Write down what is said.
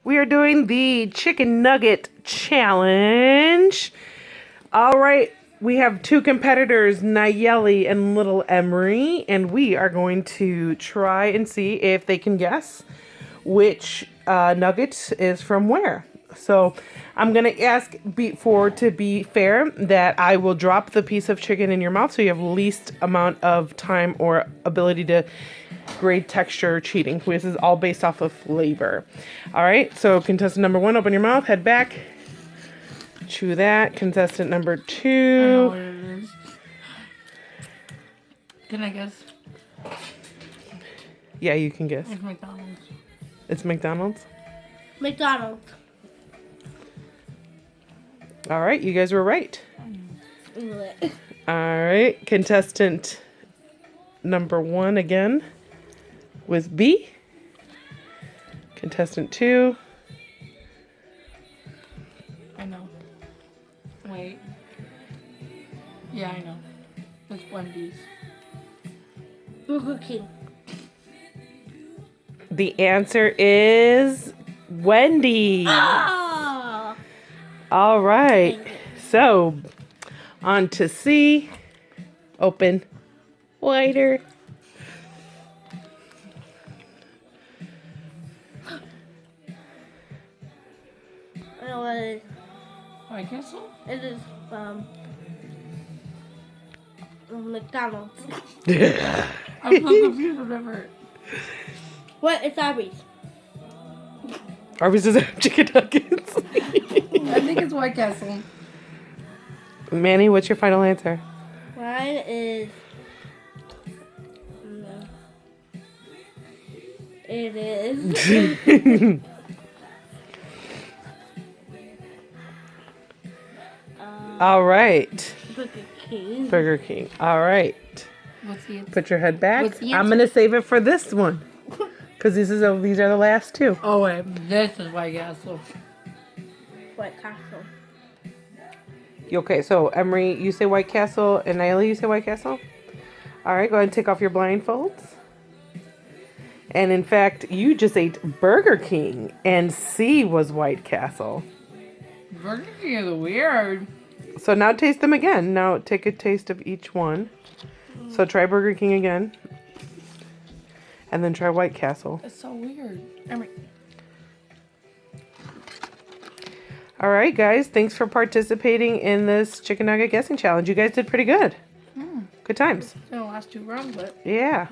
We are doing the chicken nugget challenge. All right, we have two competitors, Nayeli and Little Emery, and we are going to try and see if they can guess which nugget is from where. So I'm going to ask to be fair that I will drop the piece of chicken in your mouth so you have least amount of time or ability to grade texture cheating. This is all based off of flavor. All right, so contestant number 1, open your mouth, head back. Chew that. Contestant number 2. I know what it is. Can I guess? Yeah, you can guess. It's McDonald's. It's McDonald's? McDonald's. All right, you guys were right. All right, contestant number 1 again was B. Contestant 2. I know. Wait. Yeah, I know. It's Wendy's. Burger King. The answer is Wendy's. Oh! All right, so on to C. Open wider. I know what it is. I guess so. It is McDonald's. I'm so confused whatever. What? It's Arby's. Arby's doesn't have chicken nuggets. I think it's White Castle. Manny, what's your final answer? Mine is. It is. All right. Burger King. Burger King. All right. What's the answer? Put your head back. What's the I'm answer? going to save it for this one. Because these are the last two. Oh, wait. This is White Castle. White Castle. Okay, so Emery, you say White Castle, and Nayeli, you say White Castle? All right, go ahead and take off your blindfolds. And in fact, you just ate Burger King, and C was White Castle. Burger King is weird. So now taste them again. Now take a taste of each one. So try Burger King again. And then try White Castle. It's so weird. I mean, All right, guys. Thanks for participating in this chicken nugget guessing challenge. You guys did pretty good. Good times. it's gonna last too long, but. Yeah.